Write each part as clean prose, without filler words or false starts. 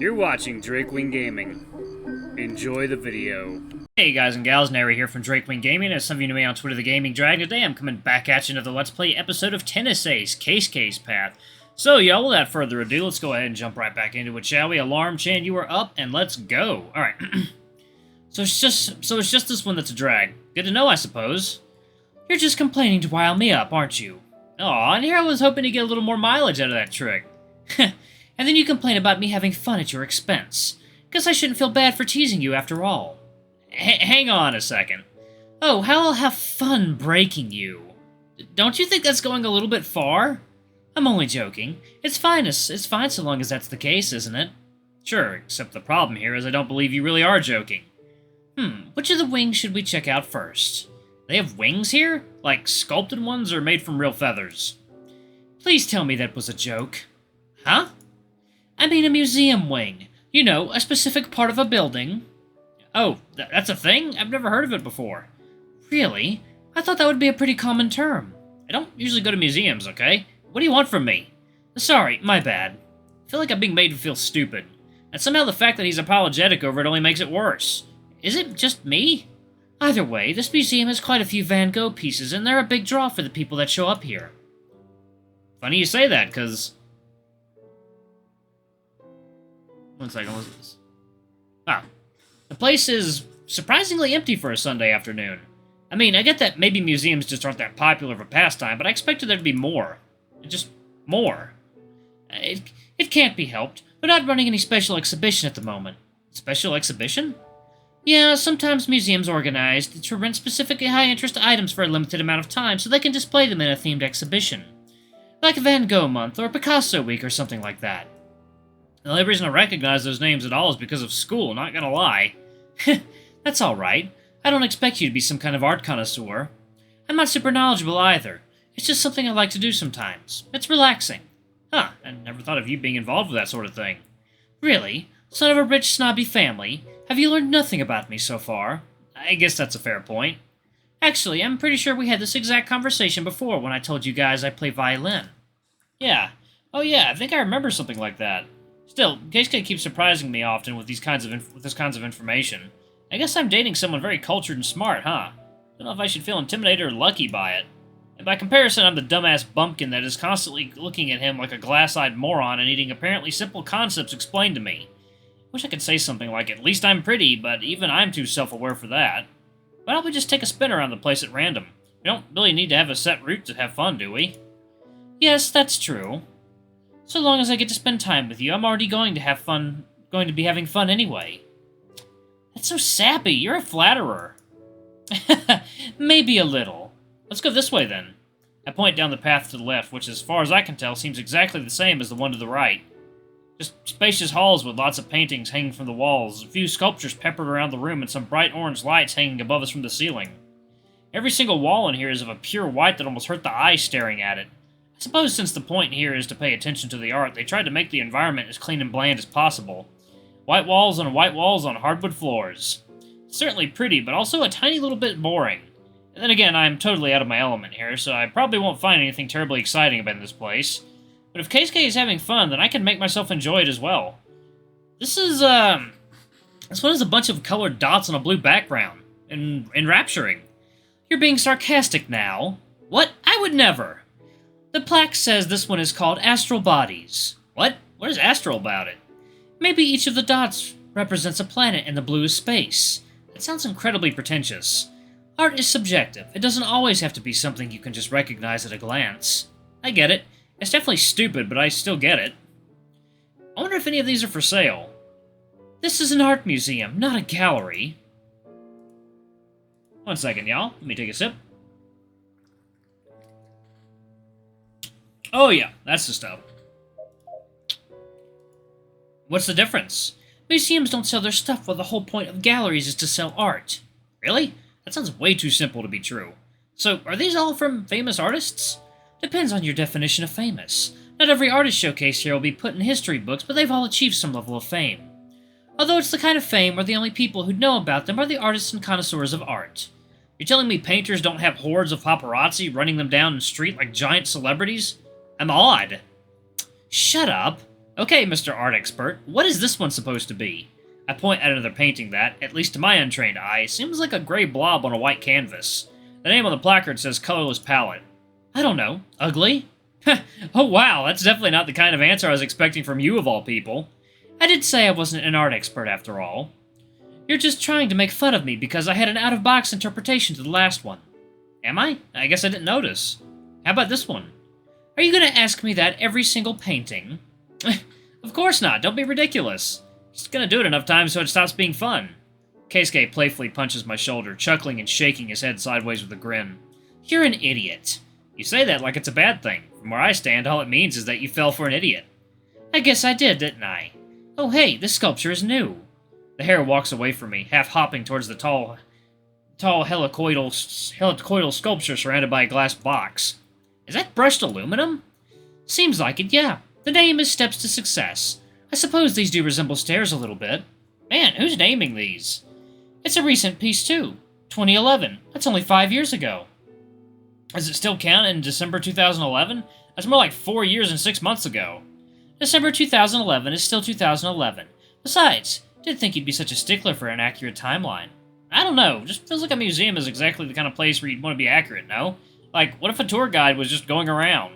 You're watching Drakewing Gaming. Enjoy the video. Hey guys and gals, Nary here from Drakewing Gaming. As some of you know me on Twitter, the Gaming Dragon. Today I'm coming back at you another Let's Play episode of Tennis Ace, Case Path. So y'all, without further ado, let's go ahead and jump right back into it, shall we? Alarm Chan, you are up, and let's go. Alright. So it's just this one that's a drag. Good to know, I suppose. You're just complaining to rile me up, aren't you? Aw, and here I was hoping to get a little more mileage out of that trick. And then you complain about me having fun at your expense. Guess I shouldn't feel bad for teasing you after all. Hang on a second. Oh, how I'll have fun breaking you. Don't you think that's going a little bit far? I'm only joking. It's fine so long as that's the case, isn't it? Sure, except the problem here is I don't believe you really are joking. Which of the wings should we check out first? They have wings here? Like sculpted ones or made from real feathers? Please tell me that was a joke. Huh? I mean a museum wing. You know, a specific part of a building. Oh, that's a thing? I've never heard of it before. Really? I thought that would be a pretty common term. I don't usually go to museums, okay? What do you want from me? Sorry, my bad. I feel like I'm being made to feel stupid. And somehow the fact that he's apologetic over it only makes it worse. Is it just me? Either way, this museum has quite a few Van Gogh pieces, and they're a big draw for the people that show up here. Funny you say that, because... One second, what's this? Ah. The place is surprisingly empty for a Sunday afternoon. I mean, I get that maybe museums just aren't that popular of a pastime, but I expected there to be more. Just more. It can't be helped. We're not running any special exhibition at the moment. Special exhibition? Yeah, sometimes museums organize to rent specifically high-interest items for a limited amount of time so they can display them in a themed exhibition. Like a Van Gogh month or Picasso week or something like that. The only reason I recognize those names at all is because of school, not gonna lie. That's alright. I don't expect you to be some kind of art connoisseur. I'm not super knowledgeable either. It's just something I like to do sometimes. It's relaxing. Huh, I never thought of you being involved with that sort of thing. Really? Son of a rich, snobby family? Have you learned nothing about me so far? I guess that's a fair point. Actually, I'm pretty sure we had this exact conversation before when I told you guys I play violin. Yeah. Oh yeah, I think I remember something like that. Still, Keisuke keeps surprising me often with this kinds of information. I guess I'm dating someone very cultured and smart, huh? Don't know if I should feel intimidated or lucky by it. And by comparison, I'm the dumbass bumpkin that is constantly looking at him like a glass-eyed moron and needing apparently simple concepts explained to me. Wish I could say something like, at least I'm pretty, but even I'm too self-aware for that. Why don't we just take a spin around the place at random? We don't really need to have a set route to have fun, do we? Yes, that's true. So long as I get to spend time with you, I'm already going to be having fun anyway. That's so sappy, you're a flatterer. Maybe a little. Let's go this way then. I point down the path to the left, which as far as I can tell seems exactly the same as the one to the right. Just spacious halls with lots of paintings hanging from the walls, a few sculptures peppered around the room, and some bright orange lights hanging above us from the ceiling. Every single wall in here is of a pure white that almost hurt the eye staring at it. I suppose since the point here is to pay attention to the art, they tried to make the environment as clean and bland as possible. White walls on white walls on hardwood floors. It's certainly pretty, but also a tiny little bit boring. And then again, I'm totally out of my element here, so I probably won't find anything terribly exciting about this place. But if Keisuke is having fun, then I can make myself enjoy it as well. This one has a bunch of colored dots on a blue background. Enrapturing. You're being sarcastic now. What? I would never. The plaque says this one is called Astral Bodies. What? What is astral about it? Maybe each of the dots represents a planet and the blue is space. That sounds incredibly pretentious. Art is subjective. It doesn't always have to be something you can just recognize at a glance. I get it. It's definitely stupid, but I still get it. I wonder if any of these are for sale. This is an art museum, not a gallery. One second, y'all. Let me take a sip. Oh yeah, that's the stuff. What's the difference? Museums don't sell their stuff while the whole point of galleries is to sell art. Really? That sounds way too simple to be true. So, are these all from famous artists? Depends on your definition of famous. Not every artist showcase here will be put in history books, but they've all achieved some level of fame. Although it's the kind of fame where the only people who know about them are the artists and connoisseurs of art. You're telling me painters don't have hordes of paparazzi running them down the street like giant celebrities? I'm odd. Shut up. Okay, Mr. Art Expert, what is this one supposed to be? I point at another painting that, at least to my untrained eye, seems like a gray blob on a white canvas. The name on the placard says Colorless Palette. I don't know. Ugly? Oh wow, that's definitely not the kind of answer I was expecting from you of all people. I did say I wasn't an art expert after all. You're just trying to make fun of me because I had an out-of-box interpretation to the last one. Am I? I guess I didn't notice. How about this one? Are you going to ask me that every single painting? Of course not, don't be ridiculous. Just gonna do it enough times so it stops being fun. Keisuke playfully punches my shoulder, chuckling and shaking his head sideways with a grin. You're an idiot. You say that like it's a bad thing. From where I stand, all it means is that you fell for an idiot. I guess I did, didn't I? Oh hey, this sculpture is new. The hare walks away from me, half hopping towards the tall helicoidal sculpture surrounded by a glass box. Is that brushed aluminum? Seems like it, yeah. The name is Steps to Success. I suppose these do resemble stairs a little bit. Man, who's naming these? It's a recent piece, too. 2011. That's only 5 years ago. Does it still count in December 2011? That's more like 4 years and 6 months ago. December 2011 is still 2011. Besides, didn't think you'd be such a stickler for an accurate timeline. I don't know, just feels like a museum is exactly the kind of place where you'd want to be accurate, no? Like, what if a tour guide was just going around?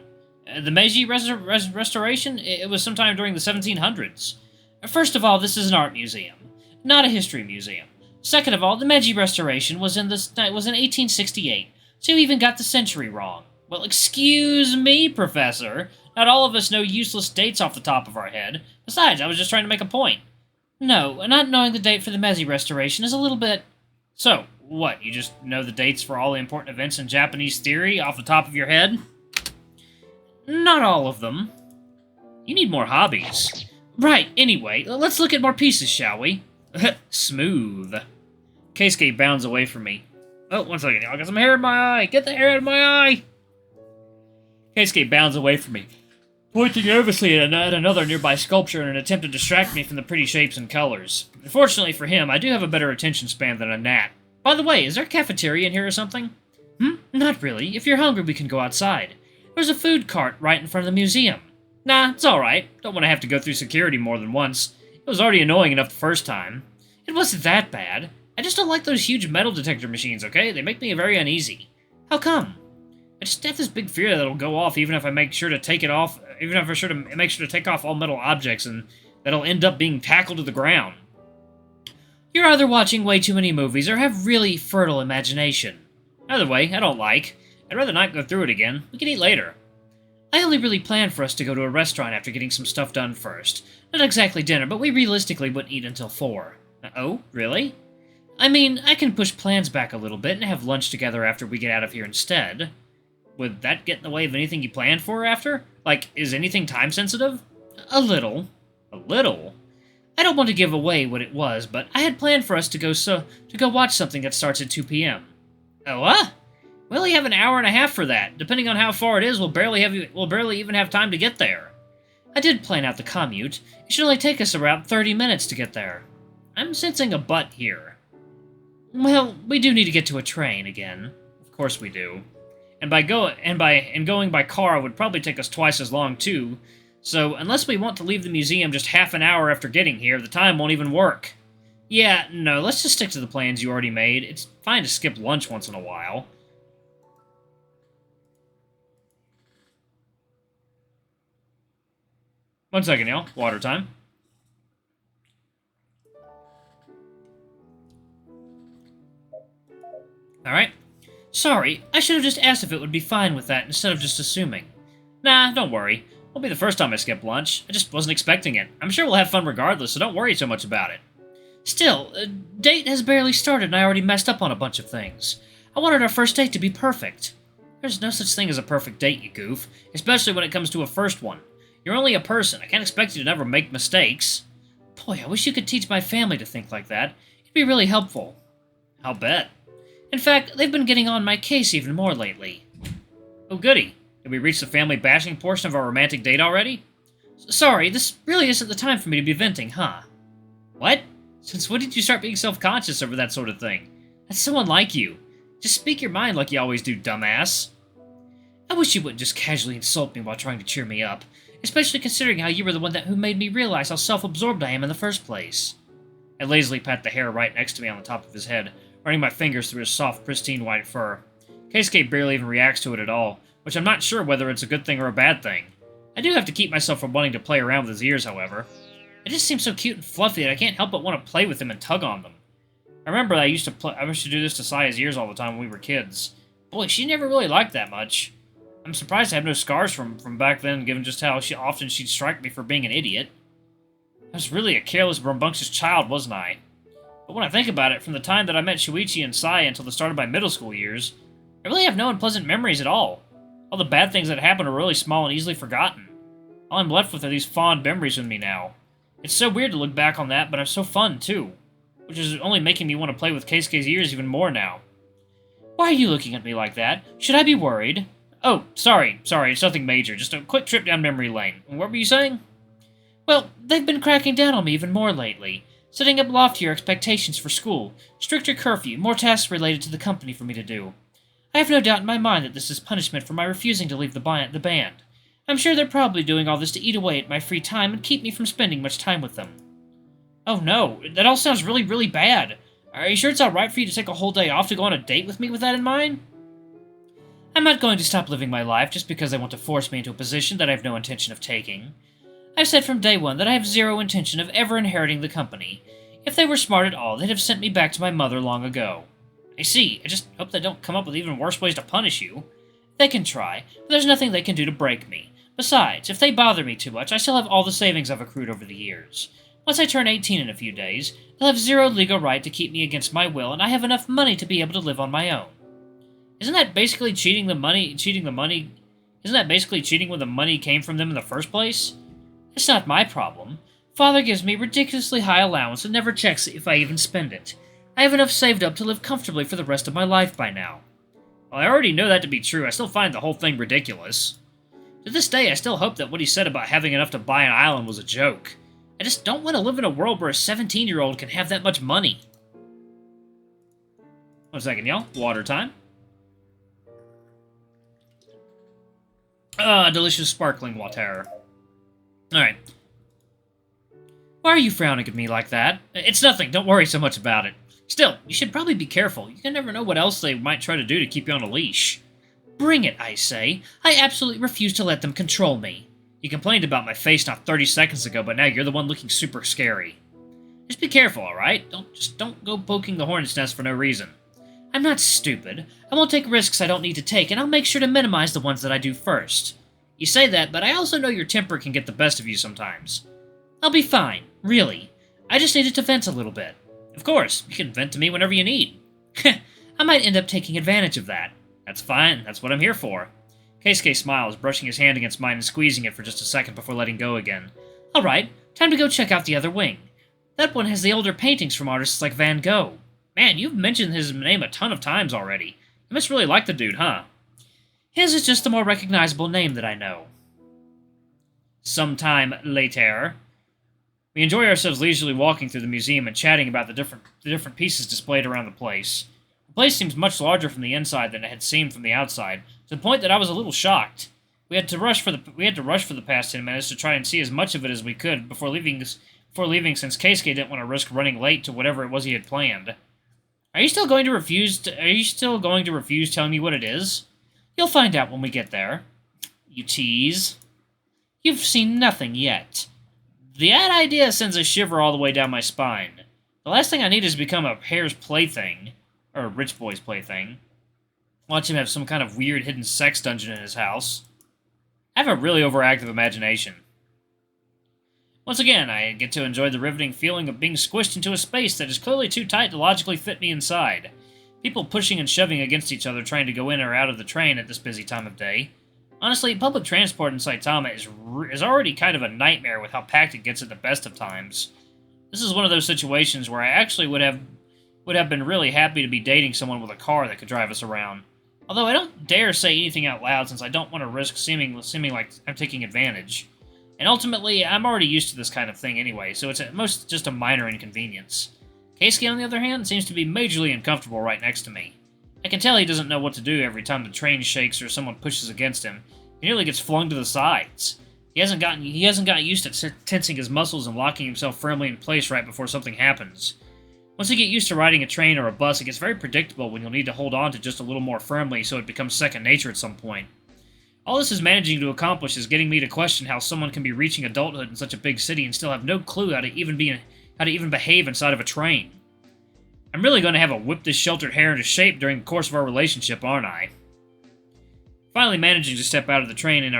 The Meiji Restoration? It was sometime during the 1700s. First of all, this is an art museum, not a history museum. Second of all, the Meiji Restoration was in 1868, so you even got the century wrong. Well, excuse me, Professor. Not all of us know useless dates off the top of our head. Besides, I was just trying to make a point. No, not knowing the date for the Meiji Restoration is a little bit... So, what, you just know the dates for all the important events in Japanese theory off the top of your head? Not all of them. You need more hobbies. Right, anyway, let's look at more pieces, shall we? Smooth. Keisuke bounds away from me. Oh, one second, I got some hair in my eye! Get the hair out of my eye! Keisuke bounds away from me, pointing nervously at another nearby sculpture in an attempt to distract me from the pretty shapes and colors. Unfortunately for him, I do have a better attention span than a gnat. By the way, is there a cafeteria in here or something? Not really. If you're hungry, we can go outside. There's a food cart right in front of the museum. Nah, it's alright. Don't want to have to go through security more than once. It was already annoying enough the first time. It wasn't that bad. I just don't like those huge metal detector machines, okay? They make me very uneasy. How come? I just have this big fear that it'll go off even if I make sure to take it off, even if I make sure to take off all metal objects, and that'll end up being tackled to the ground. You're either watching way too many movies or have really fertile imagination. Either way, I don't like. I'd rather not go through it again. We can eat later. I only really planned for us to go to a restaurant after getting some stuff done first. Not exactly dinner, but we realistically wouldn't eat until 4. Oh, really? I mean, I can push plans back a little bit and have lunch together after we get out of here instead. Would that get in the way of anything you planned for after? Like, is anything time-sensitive? A little. A little? I don't want to give away what it was, but I had planned for us to go watch something that starts at 2 p.m. Oh, what? We only have an hour and a half for that. Depending on how far it is, we'll barely even have time to get there. I did plan out the commute. It should only take us around 30 minutes to get there. I'm sensing a but here. Well, we do need to get to a train again. Of course we do. And going by car would probably take us twice as long too. So unless we want to leave the museum just half an hour after getting here, the time won't even work. Yeah, no, let's just stick to the plans you already made. It's fine to skip lunch once in a while. One second, y'all. Water time. Alright. Sorry, I should have just asked if it would be fine with that instead of just assuming. Nah, don't worry. Won't be the first time I skip lunch. I just wasn't expecting it. I'm sure we'll have fun regardless, so don't worry so much about it. Still, date has barely started and I already messed up on a bunch of things. I wanted our first date to be perfect. There's no such thing as a perfect date, you goof. Especially when it comes to a first one. You're only a person. I can't expect you to never make mistakes. Boy, I wish you could teach my family to think like that. It'd be really helpful. I'll bet. In fact, they've been getting on my case even more lately. Oh goody. Did we reach the family bashing portion of our romantic date already? Sorry, this really isn't the time for me to be venting, huh? What? Since when did you start being self-conscious over that sort of thing? That's so unlike you. Just speak your mind like you always do, dumbass. I wish you wouldn't just casually insult me while trying to cheer me up. especially considering how you were the one who made me realize how self-absorbed I am in the first place. I lazily pat the hair right next to me on the top of his head, running my fingers through his soft, pristine white fur. Keisuke barely even reacts to it at all, which I'm not sure whether it's a good thing or a bad thing. I do have to keep myself from wanting to play around with his ears, however. It just seems so cute and fluffy that I can't help but want to play with them and tug on them. I remember I used to do this to Saya's ears all the time when we were kids. Boy, she never really liked that much. I'm surprised I have no scars from back then, given just how often she'd strike me for being an idiot. I was really a careless, rambunctious child, wasn't I? But when I think about it, from the time that I met Shuichi and Saya until the start of my middle school years, I really have no unpleasant memories at all. All the bad things that happened are really small and easily forgotten. All I'm left with are these fond memories with me now. It's so weird to look back on that, but it's so fun, too. Which is only making me want to play with Keisuke's ears even more now. Why are you looking at me like that? Should I be worried? Oh, sorry, it's nothing major. Just a quick trip down memory lane. What were you saying? Well, they've been cracking down on me even more lately, setting up loftier expectations for school, stricter curfew, more tasks related to the company for me to do. I have no doubt in my mind that this is punishment for my refusing to leave the band. I'm sure they're probably doing all this to eat away at my free time and keep me from spending much time with them. Oh no, that all sounds really, really bad. Are you sure it's alright for you to take a whole day off to go on a date with me with that in mind? I'm not going to stop living my life just because they want to force me into a position that I have no intention of taking. I've said from day one that I have zero intention of ever inheriting the company. If they were smart at all, they'd have sent me back to my mother long ago. I see. I just hope they don't come up with even worse ways to punish you. They can try, but there's nothing they can do to break me. Besides, if they bother me too much, I still have all the savings I've accrued over the years. Once I turn 18 in a few days, they'll have zero legal right to keep me against my will, and I have enough money to be able to live on my own. Isn't that basically cheating the money? Isn't that basically cheating when the money came from them in the first place? It's not my problem. Father gives me ridiculously high allowance and never checks if I even spend it. I have enough saved up to live comfortably for the rest of my life by now. While I already know that to be true, I still find the whole thing ridiculous. To this day, I still hope that what he said about having enough to buy an island was a joke. I just don't want to live in a world where a 17-year-old can have that much money. 1 second, y'all. Water time. Delicious sparkling water. Alright. Why are you frowning at me like that? It's nothing, don't worry so much about it. Still, you should probably be careful. You can never know what else they might try to do to keep you on a leash. Bring it, I say. I absolutely refuse to let them control me. You complained about my face not 30 seconds ago, but now you're the one looking super scary. Just be careful, alright? Don't go poking the hornet's nest for no reason. I'm not stupid. I won't take risks I don't need to take, and I'll make sure to minimize the ones that I do first. You say that, but I also know your temper can get the best of you sometimes. I'll be fine, really. I just needed to vent a little bit. Of course, you can vent to me whenever you need. I might end up taking advantage of that. That's fine, that's what I'm here for. Keisuke smiles, brushing his hand against mine and squeezing it for just a second before letting go again. Alright, time to go check out the other wing. That one has the older paintings from artists like Van Gogh. Man, you've mentioned his name a ton of times already. You must really like the dude, huh? His is just the more recognizable name that I know. Sometime later, we enjoy ourselves leisurely walking through the museum and chatting about the different pieces displayed around the place. The place seems much larger from the inside than it had seemed from the outside, to the point that I was a little shocked. We had to rush for the past 10 minutes to try and see as much of it as we could before leaving since Keisuke didn't want to risk running late to whatever it was he had planned. Are you still going to refuse telling me what it is? You'll find out when we get there. You tease. You've seen nothing yet. That idea sends a shiver all the way down my spine. The last thing I need is to become a hare's plaything, or a rich boy's plaything. Watch him have some kind of weird hidden sex dungeon in his house. I have a really overactive imagination. Once again, I get to enjoy the riveting feeling of being squished into a space that is clearly too tight to logically fit me inside. People pushing and shoving against each other trying to go in or out of the train at this busy time of day. Honestly, public transport in Saitama is already kind of a nightmare with how packed it gets at the best of times. This is one of those situations where I actually would have been really happy to be dating someone with a car that could drive us around. Although I don't dare say anything out loud since I don't want to risk seeming like I'm taking advantage. And ultimately, I'm already used to this kind of thing anyway, so it's at most just a minor inconvenience. Keisuke, on the other hand, seems to be majorly uncomfortable right next to me. I can tell he doesn't know what to do every time the train shakes or someone pushes against him. He nearly gets flung to the sides. He hasn't gotten used to tensing his muscles and locking himself firmly in place right before something happens. Once you get used to riding a train or a bus, it gets very predictable when you'll need to hold on to just a little more firmly so it becomes second nature at some point. All this is managing to accomplish is getting me to question how someone can be reaching adulthood in such a big city and still have no clue how to even behave inside of a train. I'm really going to have to whip this sheltered hair into shape during the course of our relationship, aren't I? Finally managing to step out of the train in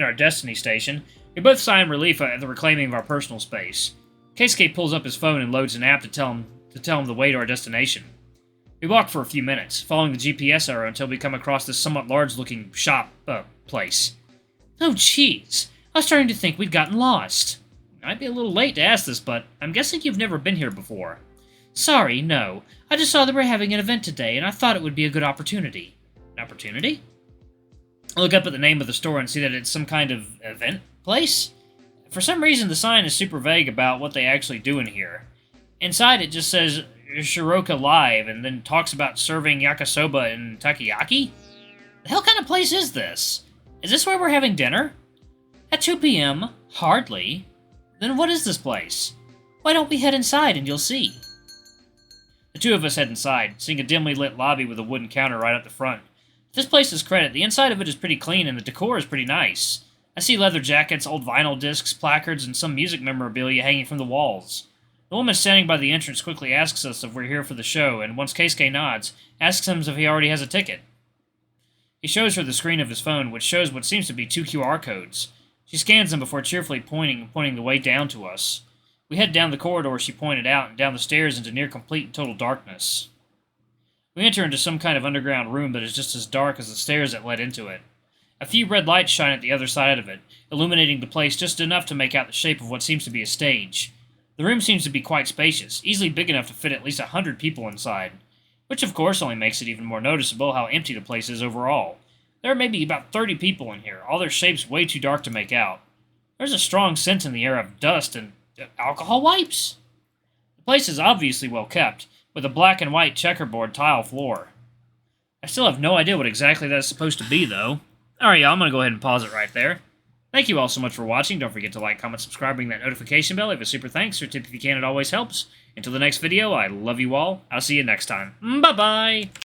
our destiny station, we both sigh in relief at the reclaiming of our personal space. Keisuke pulls up his phone and loads an app to tell him the way to our destination. We walk for a few minutes, following the GPS arrow until we come across this somewhat large-looking place. Oh, jeez. I was starting to think we'd gotten lost. I'd be a little late to ask this, but I'm guessing you've never been here before. Sorry, no. I just saw that we're having an event today, and I thought it would be a good opportunity. An opportunity? I look up at the name of the store and see that it's some kind of event place. For some reason, the sign is super vague about what they actually do in here. Inside, it just says Shiroka Live, and then talks about serving yakisoba and takoyaki? The hell kind of place is this? Is this where we're having dinner? At 2 p.m.? Hardly. Then what is this place? Why don't we head inside and you'll see? The two of us head inside, seeing a dimly lit lobby with a wooden counter right at the front. If this place is credit, the inside of it is pretty clean and the decor is pretty nice. I see leather jackets, old vinyl discs, placards, and some music memorabilia hanging from the walls. The woman standing by the entrance quickly asks us if we're here for the show, and once Keisuke nods, asks him if he already has a ticket. He shows her the screen of his phone, which shows what seems to be 2 QR codes. She scans them before cheerfully pointing the way down to us. We head down the corridor she pointed out, and down the stairs into near complete and total darkness. We enter into some kind of underground room that is just as dark as the stairs that led into it. A few red lights shine at the other side of it, illuminating the place just enough to make out the shape of what seems to be a stage. The room seems to be quite spacious, easily big enough to fit at least 100 people inside, which of course only makes it even more noticeable how empty the place is overall. There are maybe about 30 people in here, all their shapes way too dark to make out. There's a strong scent in the air of dust and alcohol wipes. The place is obviously well kept, with a black and white checkerboard tile floor. I still have no idea what exactly that's supposed to be, though. Alright, y'all, I'm going to go ahead and pause it right there. Thank you all so much for watching. Don't forget to like, comment, subscribe, ring that notification bell. Leave a super thanks or tip if you can. It always helps. Until the next video, I love you all. I'll see you next time. Bye-bye!